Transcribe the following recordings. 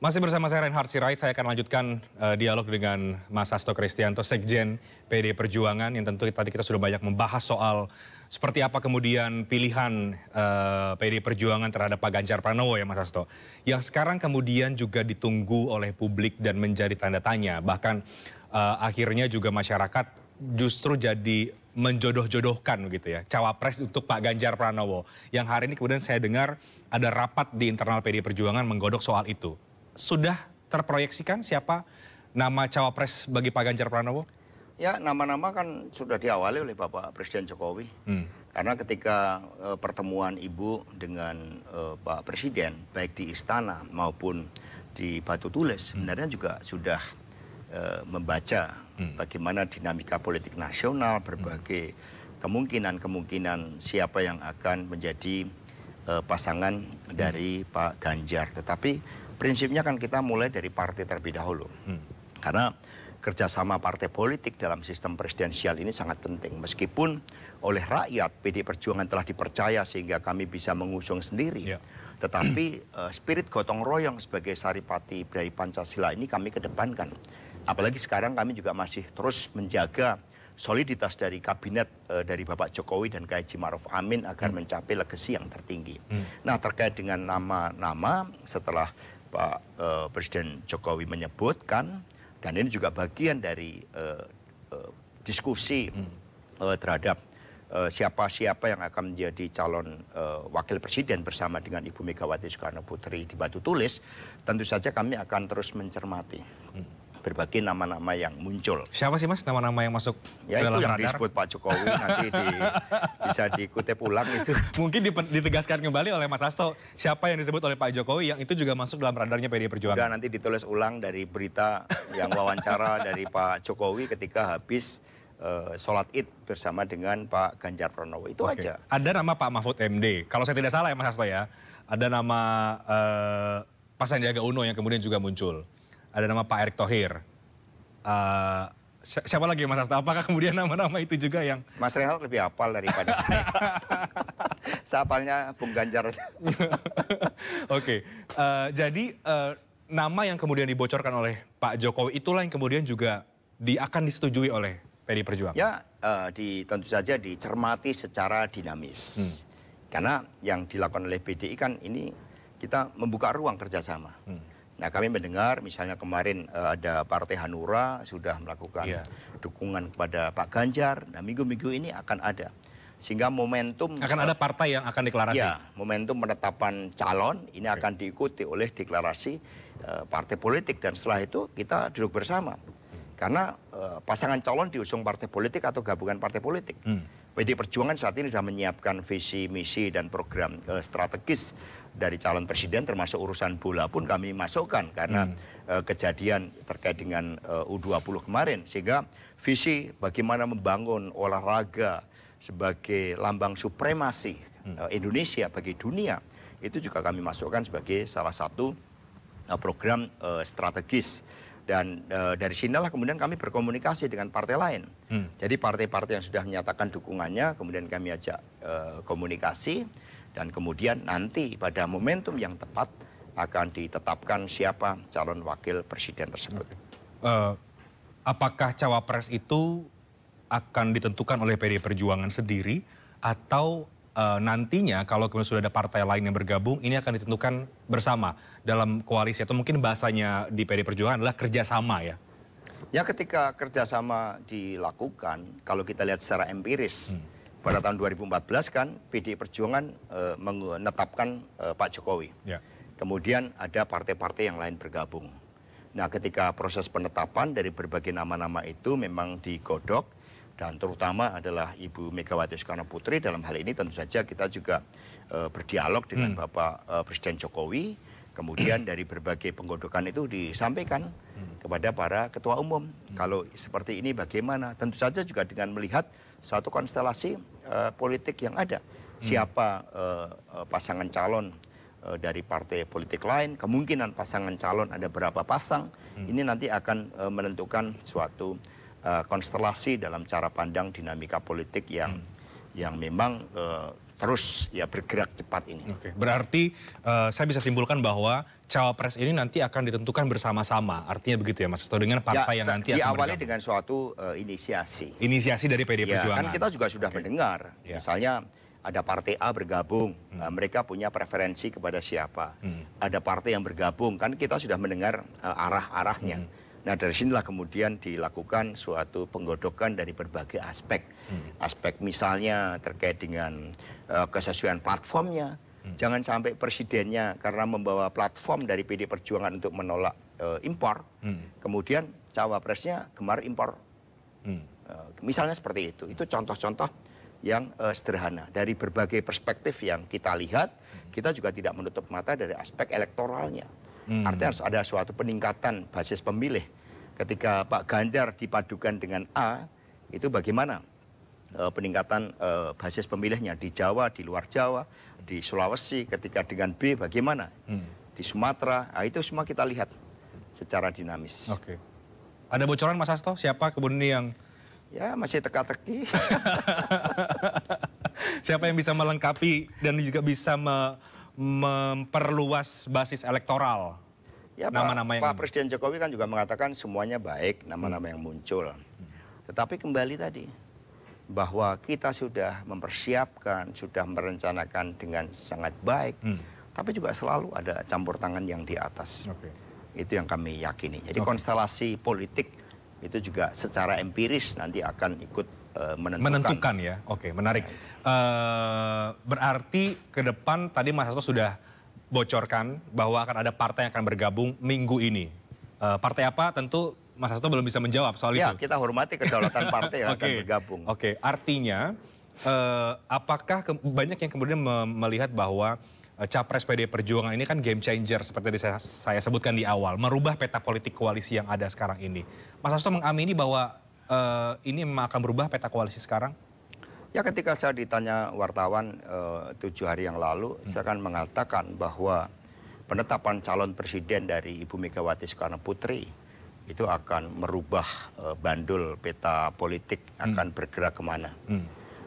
Masih bersama saya Reinhard Sirait, saya akan lanjutkan dialog dengan Mas Hasto Kristianto, Sekjen PD Perjuangan, yang tentu tadi kita sudah banyak membahas soal seperti apa kemudian pilihan PD Perjuangan terhadap Pak Ganjar Pranowo ya Mas Hasto. Yang sekarang kemudian juga ditunggu oleh publik dan menjadi tanda tanya, bahkan akhirnya juga masyarakat justru jadi menjodoh-jodohkan gitu ya, cawapres untuk Pak Ganjar Pranowo. Yang hari ini kemudian saya dengar ada rapat di internal PD Perjuangan menggodok soal itu. Sudah terproyeksikan siapa nama cawapres bagi Pak Ganjar Pranowo? Ya, nama-nama kan sudah diawali oleh Bapak Presiden Jokowi. Karena ketika pertemuan Ibu dengan Pak Presiden, baik di Istana maupun di Batu Tulis, sebenarnya juga sudah membaca bagaimana dinamika politik nasional, berbagai kemungkinan-kemungkinan siapa yang akan menjadi pasangan dari Pak Ganjar. Tetapi prinsipnya kan kita mulai dari partai terlebih dahulu. Karena kerjasama partai politik dalam sistem presidensial ini sangat penting. Meskipun oleh rakyat PD Perjuangan telah dipercaya sehingga kami bisa mengusung sendiri. Tetapi spirit gotong royong sebagai saripati dari Pancasila ini kami kedepankan. Apalagi sekarang kami juga masih terus menjaga soliditas dari kabinet dari Bapak Jokowi dan Kiai Haji Ma'ruf Amin agar mencapai legasi yang tertinggi. Nah, terkait dengan nama-nama setelah Pak Presiden Jokowi menyebutkan, dan ini juga bagian dari diskusi terhadap siapa-siapa yang akan menjadi calon wakil presiden bersama dengan Ibu Megawati Soekarno Putri di Batu Tulis, tentu saja kami akan terus mencermati berbagai nama-nama yang muncul. Siapa sih Mas nama-nama yang masuk ya dalam itu yang radar? disebut Pak Jokowi nanti bisa dikutip ulang itu. Mungkin ditegaskan kembali oleh Mas Hasto siapa yang disebut oleh Pak Jokowi yang itu juga masuk dalam radarnya PD Perjuangan. Udah nanti ditulis ulang dari berita yang wawancara dari Pak Jokowi ketika habis sholat Id bersama dengan Pak Ganjar Pranowo. Itu aja. Ada nama Pak Mahfud MD. Kalau saya tidak salah ya Mas Hasto ya. Ada nama Pak Sandiaga Uno yang kemudian juga muncul. Ada nama Pak Erick Thohir. Siapa lagi Mas Hasto? Apakah kemudian nama-nama itu juga yang... Mas Reinhard lebih hafal daripada saya. Saya hafalnya Bung Ganjar. Oke. Jadi nama yang kemudian dibocorkan oleh Pak Jokowi itulah yang kemudian juga akan disetujui oleh PD Perjuangan? Ya, tentu saja dicermati secara dinamis. Karena yang dilakukan oleh PDI kan ini kita membuka ruang kerjasama. Nah, kami mendengar misalnya kemarin ada Partai Hanura sudah melakukan dukungan kepada Pak Ganjar. Nah, minggu-minggu ini akan ada. Sehingga momentum... Akan ada partai yang akan deklarasi? Ya, momentum penetapan calon ini akan diikuti oleh deklarasi partai politik. Dan setelah itu kita duduk bersama. Karena pasangan calon diusung partai politik atau gabungan partai politik. PD Perjuangan saat ini sudah menyiapkan visi, misi, dan program strategis dari calon presiden, termasuk urusan bola pun kami masukkan karena kejadian terkait dengan U20 kemarin. Sehingga visi bagaimana membangun olahraga sebagai lambang supremasi Indonesia bagi dunia, itu juga kami masukkan sebagai salah satu program strategis. Dan dari sinilah kemudian kami berkomunikasi dengan partai lain. Jadi partai-partai yang sudah menyatakan dukungannya, kemudian kami ajak komunikasi. Dan kemudian nanti pada momentum yang tepat akan ditetapkan siapa calon wakil presiden tersebut. Apakah cawapres itu akan ditentukan oleh PD Perjuangan sendiri atau nantinya kalau kemudian sudah ada partai lain yang bergabung, ini akan ditentukan bersama dalam koalisi atau mungkin bahasanya di PD Perjuangan adalah kerjasama ya? Ya, ketika kerjasama dilakukan, kalau kita lihat secara empiris, pada tahun 2014 kan PD Perjuangan menetapkan Pak Jokowi. Kemudian ada partai-partai yang lain bergabung. Nah, ketika proses penetapan dari berbagai nama-nama itu memang digodok, dan terutama adalah Ibu Megawati Soekarno Putri. Dalam hal ini tentu saja kita juga berdialog dengan Bapak Presiden Jokowi. Kemudian dari berbagai penggodokan itu disampaikan kepada para ketua umum. Kalau seperti ini bagaimana? Tentu saja juga dengan melihat suatu konstelasi politik yang ada. Siapa pasangan calon dari partai politik lain, kemungkinan pasangan calon ada berapa pasang. Ini nanti akan menentukan suatu konstelasi dalam cara pandang dinamika politik yang memang terus ya bergerak cepat ini. Oke, berarti saya bisa simpulkan bahwa cawapres ini nanti akan ditentukan bersama-sama. Artinya begitu ya Mas Hasto, dengan partai yang nanti akan diawali bergabung. dengan suatu inisiasi. Inisiasi dari PD Ya, Perjuangan. kan kita juga sudah mendengar, misalnya ada partai A bergabung, mereka punya preferensi kepada siapa. Ada partai yang bergabung, kan kita sudah mendengar arah-arahnya. Nah dari sinilah kemudian dilakukan suatu penggodokan dari berbagai aspek. Aspek misalnya terkait dengan kesesuaian platformnya. Jangan sampai presidennya karena membawa platform dari PD Perjuangan untuk menolak impor, kemudian cawapresnya gemar impor. Misalnya seperti itu. Itu contoh-contoh yang sederhana. Dari berbagai perspektif yang kita lihat, kita juga tidak menutup mata dari aspek elektoralnya. Artinya harus ada suatu peningkatan basis pemilih. Ketika Pak Ganjar dipadukan dengan A, itu bagaimana peningkatan basis pemilihnya di Jawa, di luar Jawa, di Sulawesi. Ketika dengan B, bagaimana di Sumatera. Nah, itu semua kita lihat secara dinamis. Oke. Ada bocoran Mas Hasto, siapa kemudian yang... Ya masih teka-teki. Siapa yang bisa melengkapi dan juga bisa memperluas basis elektoral? Ya Pak Presiden Jokowi kan juga mengatakan semuanya baik, nama-nama yang muncul. Tetapi kembali tadi, bahwa kita sudah mempersiapkan, sudah merencanakan dengan sangat baik, tapi juga selalu ada campur tangan yang di atas. Itu yang kami yakini. Jadi konstelasi politik itu juga secara empiris nanti akan ikut menentukan ya. Oke, menarik. Berarti ke depan tadi Mas Hasto sudah bocorkan bahwa akan ada partai yang akan bergabung minggu ini. Partai apa tentu Mas Hasto belum bisa menjawab soal itu. Ya, kita hormati kedaulatan partai yang akan bergabung. Oke, artinya apakah banyak yang kemudian melihat bahwa Capres PD Perjuangan ini kan game changer seperti yang saya sebutkan di awal, merubah peta politik koalisi yang ada sekarang ini. Mas Hasto mengamini bahwa ini memang akan berubah peta koalisi sekarang? Ya, ketika saya ditanya wartawan 7 hari yang lalu, saya akan mengatakan bahwa penetapan calon presiden dari Ibu Megawati Soekarno Putri itu akan merubah bandul peta politik akan bergerak kemana.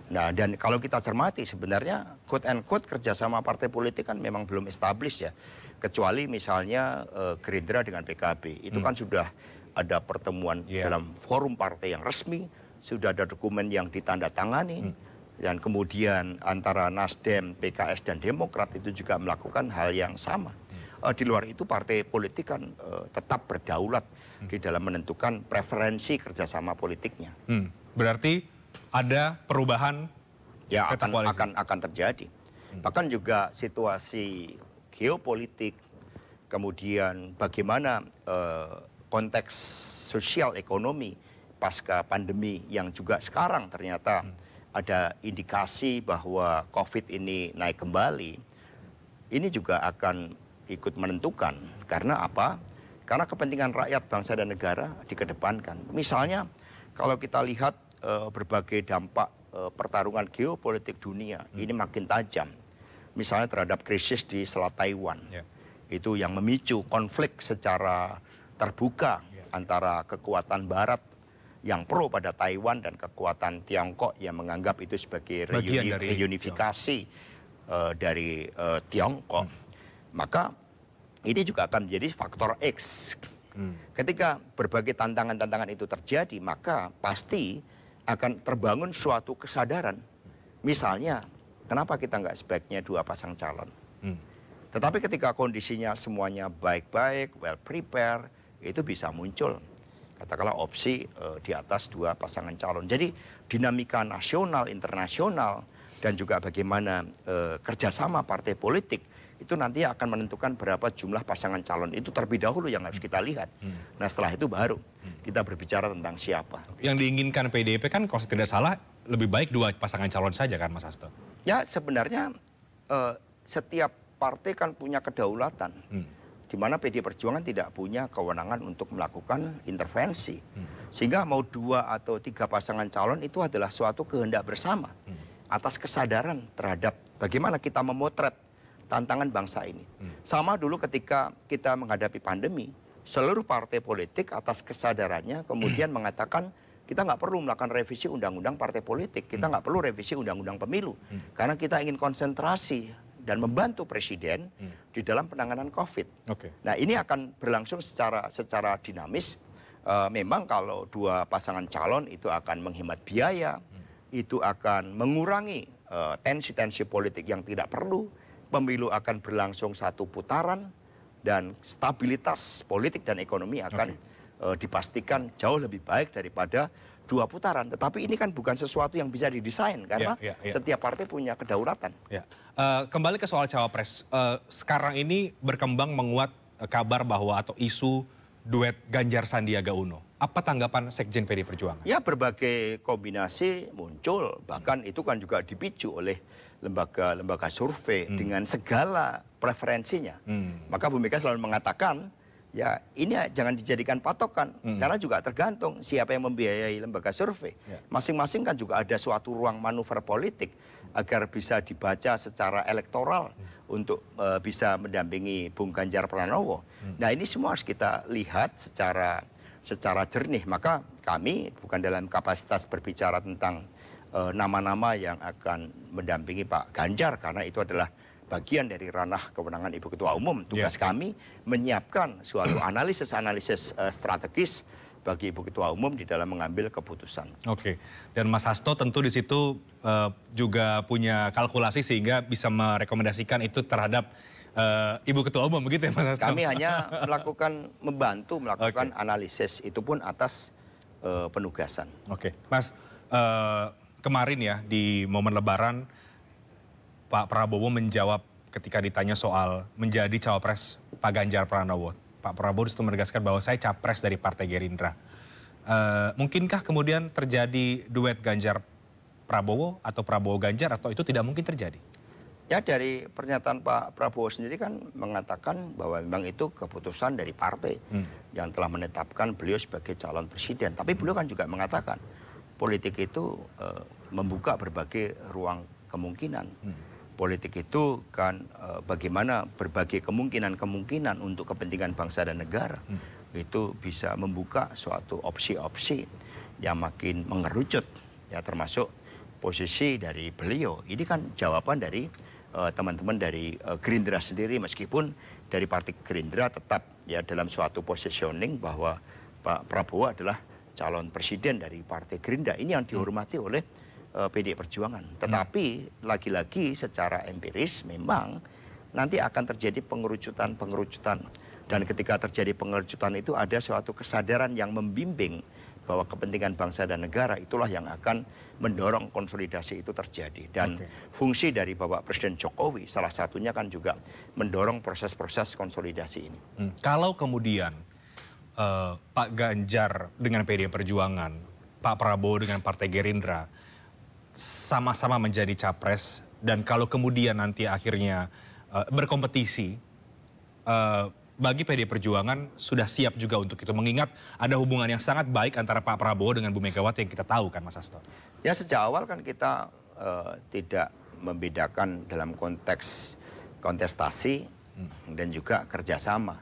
Nah, dan kalau kita cermati sebenarnya quote and quote kerjasama partai politik kan memang belum established ya. Kecuali misalnya Gerindra dengan PKB. Itu kan sudah ada pertemuan dalam forum partai yang resmi, sudah ada dokumen yang ditandatangani, dan kemudian antara Nasdem, PKS, dan Demokrat itu juga melakukan hal yang sama. Di luar itu partai politik kan tetap berdaulat di dalam menentukan preferensi kerjasama politiknya. Berarti ada perubahan ya akan terjadi. Bahkan juga situasi geopolitik, kemudian bagaimana konteks sosial ekonomi pasca pandemi yang juga sekarang ternyata ada indikasi bahwa COVID ini naik kembali, ini juga akan ikut menentukan. Karena apa? Karena kepentingan rakyat, bangsa dan negara dikedepankan. Misalnya kalau kita lihat berbagai dampak pertarungan geopolitik dunia ini makin tajam. Misalnya terhadap krisis di Selat Taiwan. Itu yang memicu konflik secara terbuka antara kekuatan barat yang pro pada Taiwan dan kekuatan Tiongkok yang menganggap itu sebagai reunifikasi dari Tiongkok. Maka ini juga akan menjadi faktor X. Ketika berbagai tantangan-tantangan itu terjadi, maka pasti akan terbangun suatu kesadaran. Misalnya, kenapa kita nggak sebaiknya 2 pasang calon? Tetapi ketika kondisinya semuanya baik-baik, well prepared, itu bisa muncul. Katakanlah opsi di atas 2 pasangan calon. Jadi dinamika nasional, internasional, dan juga bagaimana kerjasama partai politik, itu nanti akan menentukan berapa jumlah pasangan calon. Itu terlebih dahulu yang harus kita lihat. Nah setelah itu baru kita berbicara tentang siapa. Yang diinginkan PDIP kan kalau tidak salah lebih baik 2 pasangan calon saja kan Mas Hasto? Ya sebenarnya setiap partai kan punya kedaulatan. Di mana PD Perjuangan tidak punya kewenangan untuk melakukan intervensi. Sehingga mau 2 atau 3 pasangan calon itu adalah suatu kehendak bersama. Atas kesadaran terhadap bagaimana kita memotret tantangan bangsa ini. Sama dulu ketika kita menghadapi pandemi, seluruh partai politik atas kesadarannya kemudian mengatakan kita nggak perlu melakukan revisi undang-undang partai politik, kita nggak perlu revisi undang-undang pemilu, karena kita ingin konsentrasi dan membantu Presiden di dalam penanganan COVID. Nah ini akan berlangsung secara dinamis. Memang kalau dua pasangan calon itu akan menghemat biaya, itu akan mengurangi tensi-tensi politik yang tidak perlu. Pemilu akan berlangsung satu putaran dan stabilitas politik dan ekonomi akan dipastikan jauh lebih baik daripada 2 putaran. Tetapi ini kan bukan sesuatu yang bisa didesain karena setiap partai punya kedaulatan. Kembali ke soal cawapres, sekarang ini berkembang menguat kabar bahwa atau isu duet Ganjar Sandiaga Uno. Apa tanggapan Sekjen PDI Perjuangan? Ya berbagai kombinasi muncul, bahkan itu kan juga dipicu oleh lembaga survei dengan segala preferensinya. Maka Bu Mega selalu mengatakan, ya ini jangan dijadikan patokan, karena juga tergantung siapa yang membiayai lembaga survei. Masing-masing kan juga ada suatu ruang manuver politik agar bisa dibaca secara elektoral untuk bisa mendampingi Bung Ganjar Pranowo. Nah ini semua harus kita lihat secara jernih. Maka kami bukan dalam kapasitas berbicara tentang nama-nama yang akan mendampingi Pak Ganjar, karena itu adalah bagian dari ranah kewenangan Ibu Ketua Umum. Tugas kami menyiapkan suatu analisis strategis bagi Ibu Ketua Umum di dalam mengambil keputusan. Dan Mas Hasto tentu di situ juga punya kalkulasi sehingga bisa merekomendasikan itu terhadap Ibu Ketua Umum, begitu ya Mas Hasto? Kami hanya membantu melakukan analisis, itu pun atas penugasan. Mas, kemarin ya di momen Lebaran, Pak Prabowo menjawab ketika ditanya soal menjadi cawapres Pak Ganjar Pranowo. Pak Prabowo disitu menegaskan bahwa saya capres dari Partai Gerindra. Mungkinkah kemudian terjadi duet Ganjar Prabowo atau Prabowo Ganjar, atau itu tidak mungkin terjadi? Ya dari pernyataan Pak Prabowo sendiri kan mengatakan bahwa memang itu keputusan dari partai yang telah menetapkan beliau sebagai calon presiden. Tapi beliau kan juga mengatakan politik itu membuka berbagai ruang kemungkinan. Politik itu kan bagaimana berbagai kemungkinan untuk kepentingan bangsa dan negara. Itu bisa membuka suatu opsi-opsi yang makin mengerucut, ya termasuk posisi dari beliau. Ini kan jawaban dari teman-teman dari Gerindra sendiri, meskipun dari Partai Gerindra tetap ya dalam suatu positioning bahwa Pak Prabowo adalah calon presiden dari Partai Gerindra. Ini yang dihormati oleh PDI Perjuangan. Tetapi lagi-lagi secara empiris memang nanti akan terjadi pengerucutan. Dan ketika terjadi pengerucutan itu ada suatu kesadaran yang membimbing bahwa kepentingan bangsa dan negara itulah yang akan mendorong konsolidasi itu terjadi. Dan fungsi dari Bapak Presiden Jokowi salah satunya kan juga mendorong proses-proses konsolidasi ini. Kalau kemudian Pak Ganjar dengan PDI Perjuangan, Pak Prabowo dengan Partai Gerindra sama-sama menjadi capres, dan kalau kemudian nanti akhirnya berkompetisi, bagi PDI Perjuangan sudah siap juga untuk itu, mengingat ada hubungan yang sangat baik antara Pak Prabowo dengan Bu Megawati yang kita tahu kan Mas Hasto? Ya sejak awal kan kita tidak membedakan dalam konteks kontestasi dan juga kerjasama.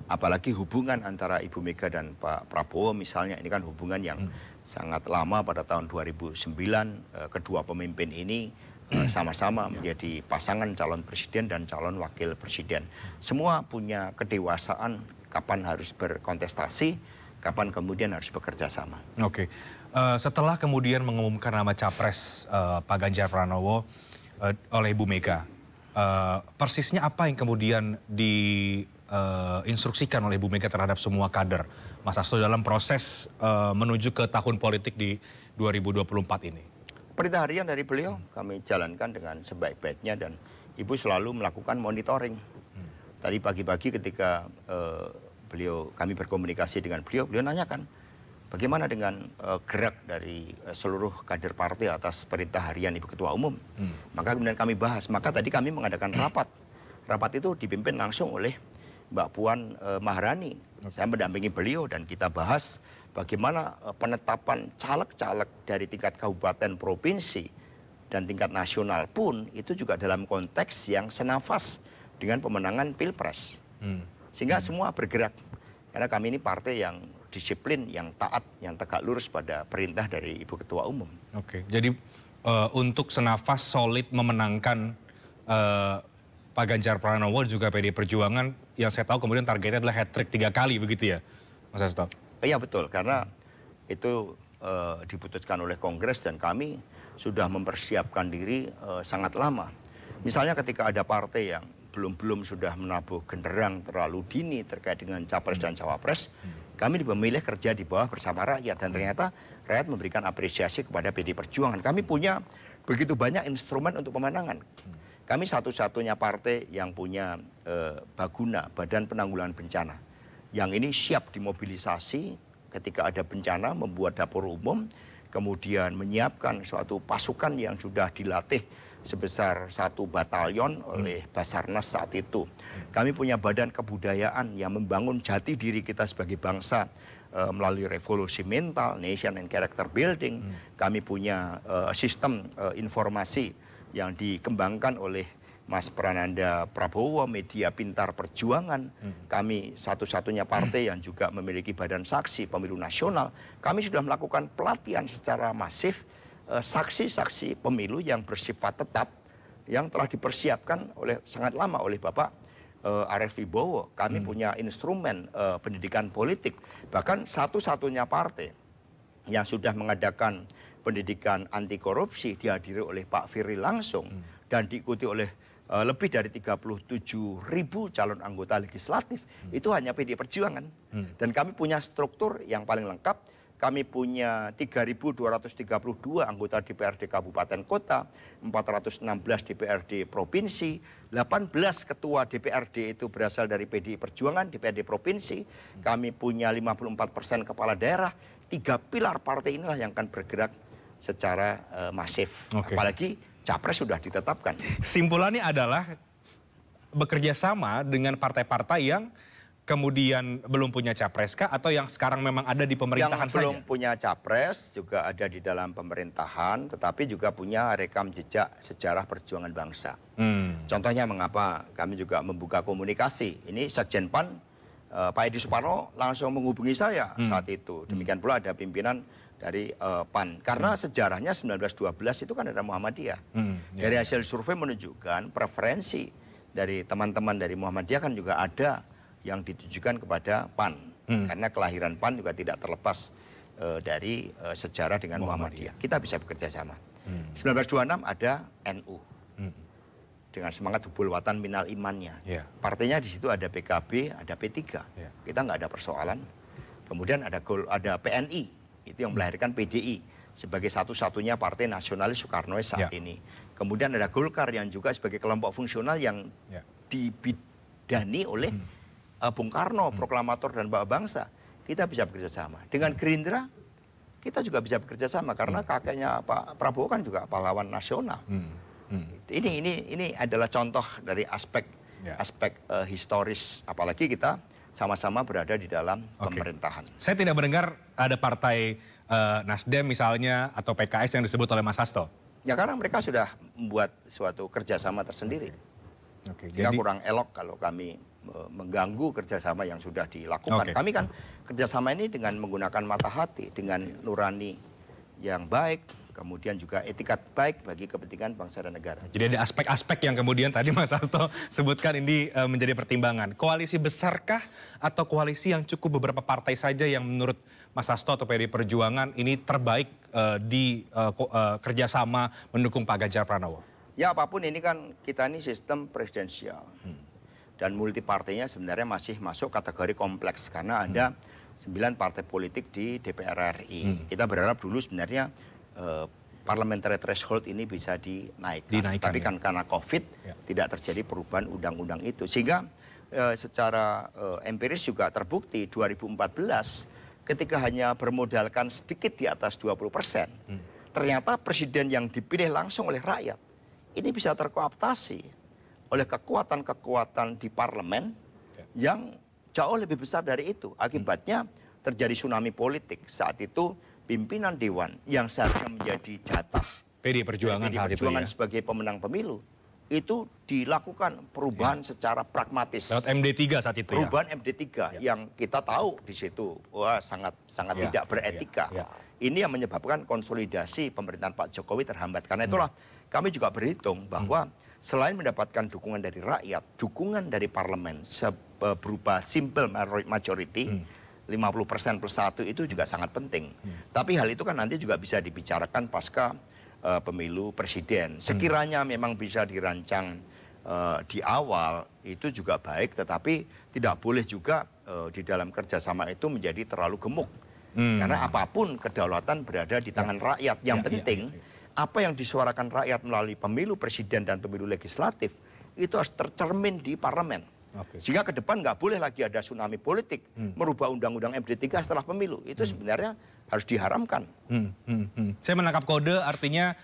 Apalagi hubungan antara Ibu Mega dan Pak Prabowo misalnya, ini kan hubungan yang sangat lama. Pada tahun 2009 kedua pemimpin ini sama-sama menjadi pasangan calon presiden dan calon wakil presiden. Semua punya kedewasaan kapan harus berkontestasi, kapan kemudian harus bekerja sama. Setelah kemudian mengumumkan nama capres Pak Ganjar Pranowo oleh Ibu Mega, persisnya apa yang kemudian diinstruksikan oleh Ibu Mega terhadap semua kader Mas Hasto dalam proses menuju ke tahun politik di 2024 ini? Perintah harian dari beliau kami jalankan dengan sebaik-baiknya dan Ibu selalu melakukan monitoring. Tadi pagi-pagi ketika kami berkomunikasi dengan beliau nanyakan bagaimana dengan gerak dari seluruh kader partai atas perintah harian Ibu Ketua Umum. Maka kemudian kami bahas, maka tadi kami mengadakan rapat. Rapat itu dipimpin langsung oleh Mbak Puan Maharani. Saya mendampingi beliau dan kita bahas bagaimana penetapan caleg-caleg dari tingkat kabupaten, provinsi, dan tingkat nasional pun itu juga dalam konteks yang senafas dengan pemenangan Pilpres. Sehingga semua bergerak. Karena kami ini partai yang disiplin, yang taat, yang tegak lurus pada perintah dari Ibu Ketua Umum. Jadi untuk senafas solid memenangkan Pak Ganjar Pranowo juga PD Perjuangan yang saya tahu kemudian targetnya adalah hat-trick 3 kali begitu ya, Mas Hasto? Iya betul, karena itu diputuskan oleh Kongres dan kami sudah mempersiapkan diri sangat lama. Misalnya ketika ada partai yang belum sudah menabuh genderang terlalu dini terkait dengan capres dan cawapres, kami memilih kerja di bawah bersama rakyat dan ternyata rakyat memberikan apresiasi kepada PD Perjuangan. Kami punya begitu banyak instrumen untuk pemenangan. Kami satu-satunya partai yang punya Baguna, Badan Penanggulangan Bencana, yang ini siap dimobilisasi ketika ada bencana, membuat dapur umum, kemudian menyiapkan suatu pasukan yang sudah dilatih sebesar 1 batalion oleh Basarnas saat itu. Kami punya badan kebudayaan yang membangun jati diri kita sebagai bangsa melalui revolusi mental, nation and character building. Kami punya sistem informasi yang dikembangkan oleh Mas Prananda Prabowo, Media Pintar Perjuangan. Kami satu-satunya partai yang juga memiliki badan saksi pemilu nasional. Kami sudah melakukan pelatihan secara masif saksi-saksi pemilu yang bersifat tetap yang telah dipersiapkan oleh sangat lama oleh Bapak Arief Wibowo. Kami punya instrumen pendidikan politik. Bahkan satu-satunya partai yang sudah mengadakan pendidikan anti korupsi dihadiri oleh Pak Firly langsung dan diikuti oleh lebih dari 37.000 calon anggota legislatif. Itu hanya PD Perjuangan. Dan kami punya struktur yang paling lengkap. Kami punya 3.232 anggota DPRD Kabupaten Kota, 416 DPRD Provinsi, 18 ketua DPRD itu berasal dari PDI Perjuangan, DPRD Provinsi. Kami punya 54% kepala daerah. 3 pilar partai inilah yang akan bergerak secara masif. Apalagi capres sudah ditetapkan. Simpulannya adalah bekerja sama dengan partai-partai yang kemudian belum punya capres kah atau yang sekarang memang ada di pemerintahan saja? Yang belum punya capres juga ada di dalam pemerintahan, tetapi juga punya rekam jejak sejarah perjuangan bangsa. Contohnya mengapa kami juga membuka komunikasi. Ini Sekjen PAN, Pak Edi Suparno langsung menghubungi saya saat itu. Demikian pula ada pimpinan dari PAN. Karena sejarahnya 1912 itu kan ada Muhammadiyah. Dari hasil survei menunjukkan preferensi dari teman-teman dari Muhammadiyah kan juga ada yang ditujukan kepada PAN. Karena kelahiran PAN juga tidak terlepas dari sejarah dengan Muhammadiyah. Kita bisa bekerja sama. 1926 ada NU. Dengan semangat hubul watan minal imannya. Partainya di situ ada PKB, ada P3. Kita nggak ada persoalan. Kemudian ada PNI, itu yang melahirkan PDI sebagai satu-satunya partai nasionalis Soekarnois saat ini. Kemudian ada Golkar yang juga sebagai kelompok fungsional yang dibidani oleh Bung Karno, proklamator dan bapak bangsa. Kita bisa bekerja sama. Dengan Gerindra, kita juga bisa bekerja sama karena kakeknya Pak Prabowo kan juga pahlawan nasional. Ini adalah contoh dari aspek historis, apalagi kita sama-sama berada di dalam pemerintahan. Saya tidak mendengar ada partai Nasdem misalnya atau PKS yang disebut oleh Mas Hasto. Ya karena mereka sudah membuat suatu kerjasama tersendiri. Sehingga kurang elok kalau kami mengganggu kerjasama yang sudah dilakukan. Kami kan kerjasama ini dengan menggunakan mata hati, dengan nurani yang baik, kemudian juga etikat baik bagi kepentingan bangsa dan negara. Jadi ada aspek-aspek yang kemudian tadi Mas Hasto sebutkan ini menjadi pertimbangan. Koalisi besarkah atau koalisi yang cukup beberapa partai saja yang menurut Mas Hasto atau PD Perjuangan ini terbaik di kerjasama mendukung Pak Ganjar Pranowo? Ya apapun ini kan kita ini sistem presidensial. Dan multi partainya sebenarnya masih masuk kategori kompleks karena ada 9 partai politik di DPR RI. Kita berharap dulu sebenarnya parliamentary threshold ini bisa dinaikkan. Tapi kan karena COVID tidak terjadi perubahan undang-undang itu. Sehingga secara empiris juga terbukti 2014 ketika hanya bermodalkan sedikit di atas 20%, ternyata presiden yang dipilih langsung oleh rakyat ini bisa terkooptasi oleh kekuatan-kekuatan di parlemen yang jauh lebih besar dari itu. Akibatnya terjadi tsunami politik. Saat itu pimpinan dewan yang seharusnya menjadi jatah PD Perjuangan, sebagai pemenang pemilu itu dilakukan perubahan secara pragmatis. Lewat MD3 saat itu perubahan MD3 yang kita tahu di situ sangat tidak beretika. ini yang menyebabkan konsolidasi pemerintahan Pak Jokowi terhambat. Karena itulah kami juga berhitung bahwa selain mendapatkan dukungan dari rakyat, dukungan dari parlemen berupa simple majority, 50% plus 1 itu juga sangat penting. Tapi hal itu kan nanti juga bisa dibicarakan pasca pemilu presiden. Sekiranya memang bisa dirancang di awal itu juga baik, tetapi tidak boleh juga di dalam kerjasama itu menjadi terlalu gemuk. Karena apapun kedaulatan berada di tangan rakyat. Yang penting apa yang disuarakan rakyat melalui pemilu presiden dan pemilu legislatif itu harus tercermin di parlemen. Sehingga ke depan nggak boleh lagi ada tsunami politik merubah undang-undang MD3 setelah pemilu. Itu sebenarnya harus diharamkan. Saya menangkap kode artinya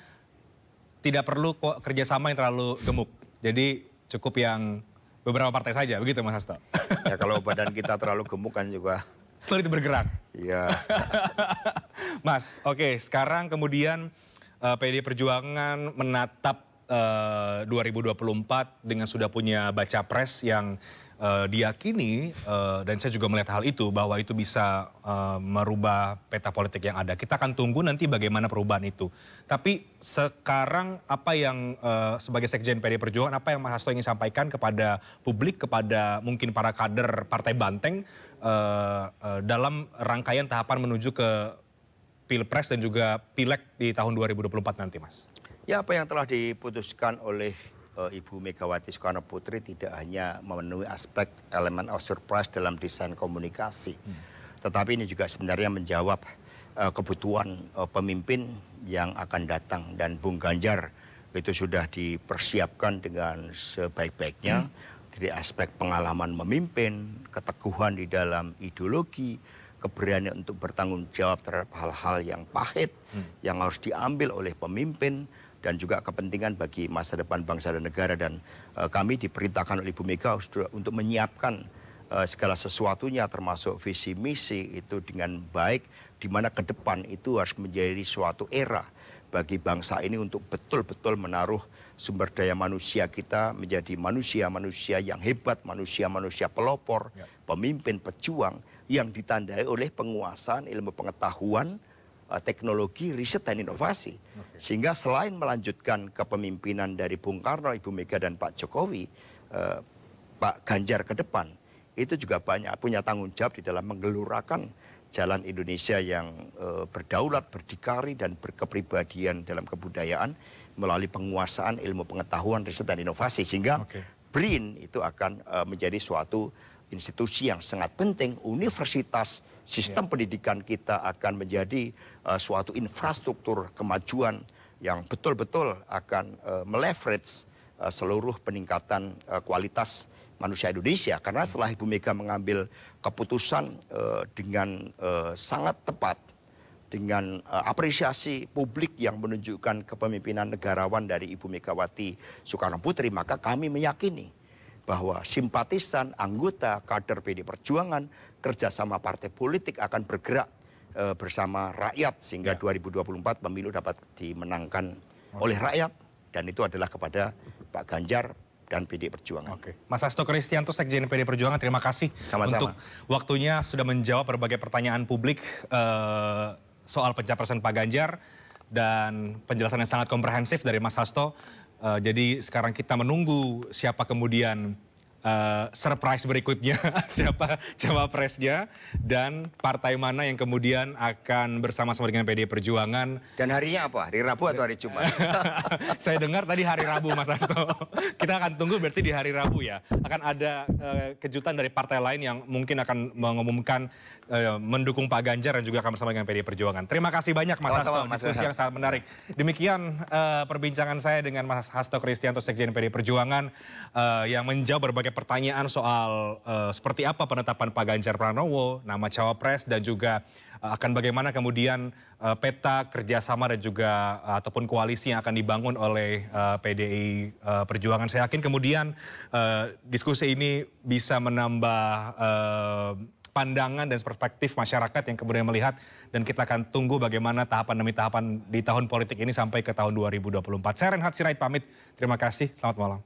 tidak perlu kerjasama yang terlalu gemuk. Jadi cukup yang beberapa partai saja, begitu Mas Hasto? Ya kalau badan kita terlalu gemuk kan juga sulit bergerak. Iya. Mas, oke, sekarang kemudian PDI Perjuangan menatap 2024 dengan sudah punya baca pres yang diyakini dan saya juga melihat hal itu bahwa itu bisa merubah peta politik yang ada. Kita akan tunggu nanti bagaimana perubahan itu. Tapi sekarang apa yang sebagai Sekjen PDI Perjuangan apa yang Mas Hasto ingin sampaikan kepada publik, kepada mungkin para kader Partai Banteng dalam rangkaian tahapan menuju ke Pilpres dan juga Pileg di tahun 2024 nanti, Mas? Ya, apa yang telah diputuskan oleh Ibu Megawati Soekarno Putri tidak hanya memenuhi aspek elemen of surprise dalam desain komunikasi, tetapi ini juga sebenarnya menjawab kebutuhan pemimpin yang akan datang. Dan Bung Ganjar itu sudah dipersiapkan dengan sebaik-baiknya dari aspek pengalaman memimpin, keteguhan di dalam ideologi, keberanian untuk bertanggung jawab terhadap hal-hal yang pahit yang harus diambil oleh pemimpin dan juga kepentingan bagi masa depan bangsa dan negara. Dan kami diperintahkan oleh Ibu Mega untuk menyiapkan segala sesuatunya termasuk visi misi itu dengan baik, di mana ke depan itu harus menjadi suatu era bagi bangsa ini untuk betul-betul menaruh sumber daya manusia kita menjadi manusia-manusia yang hebat, manusia-manusia pelopor, pemimpin pejuang yang ditandai oleh penguasaan ilmu pengetahuan, teknologi, riset dan inovasi. Sehingga selain melanjutkan kepemimpinan dari Bung Karno, Ibu Mega dan Pak Jokowi, Pak Ganjar ke depan itu juga banyak punya tanggung jawab di dalam menggelurakan jalan Indonesia yang berdaulat, berdikari dan berkepribadian dalam kebudayaan melalui penguasaan ilmu pengetahuan, riset dan inovasi. Sehingga BRIN itu akan menjadi suatu institusi yang sangat penting. Universitas, sistem pendidikan kita akan menjadi suatu infrastruktur kemajuan yang betul-betul akan meleverage seluruh peningkatan kualitas manusia Indonesia. Karena setelah Ibu Mega mengambil keputusan dengan sangat tepat, dengan apresiasi publik yang menunjukkan kepemimpinan negarawan dari Ibu Megawati Soekarno Putri, maka kami meyakini bahwa simpatisan, anggota, kader PDI Perjuangan, kerjasama partai politik akan bergerak bersama rakyat sehingga 2024 pemilu dapat dimenangkan oleh rakyat, dan itu adalah kepada Pak Ganjar dan PDI Perjuangan. Mas Hasto Kristianto, Sekjen PDI Perjuangan, terima kasih untuk waktunya sudah menjawab berbagai pertanyaan publik soal pencapresan Pak Ganjar dan penjelasan yang sangat komprehensif dari Mas Hasto. Jadi sekarang kita menunggu siapa kemudian surprise berikutnya, siapa cawapresnya dan partai mana yang kemudian akan bersama-sama dengan PDI Perjuangan. Dan harinya apa? Hari Rabu atau hari Jumat? Saya dengar tadi hari Rabu, Mas Hasto. Kita akan tunggu berarti di hari Rabu ya. Akan ada kejutan dari partai lain yang mungkin akan mengumumkan mendukung Pak Ganjar dan juga akan bersama dengan PDI Perjuangan. Terima kasih banyak Mas Hasto, diskusi yang sangat menarik. Demikian perbincangan saya dengan Mas Hasto Kristianto, Sekjen PDI Perjuangan yang menjawab berbagai pertanyaan soal seperti apa penetapan Pak Ganjar Pranowo, nama cawapres, dan juga akan bagaimana kemudian peta kerjasama dan juga ataupun koalisi yang akan dibangun oleh PDI Perjuangan. Saya yakin kemudian diskusi ini bisa menambah pandangan dan perspektif masyarakat yang kemudian melihat, dan kita akan tunggu bagaimana tahapan demi tahapan di tahun politik ini sampai ke tahun 2024. Saya Renhat Sirait pamit, terima kasih, selamat malam.